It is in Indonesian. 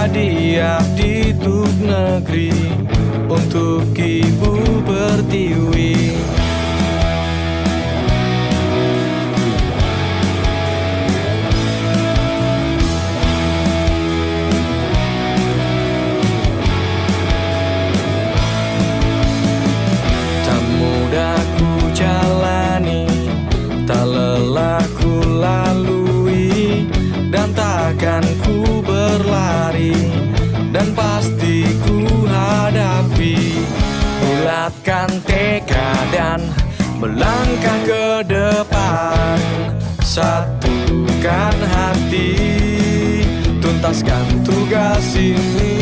hadiah di tuk negeri untuk Ibu Pertiwi. Tak mudah ku jalani, tak lelah ku lalui, dan takkan ku berlari, dan pasti ku hadapi. Bulatkan tekad dan melangkah ke depan, satukan hati, tuntaskan tugas ini.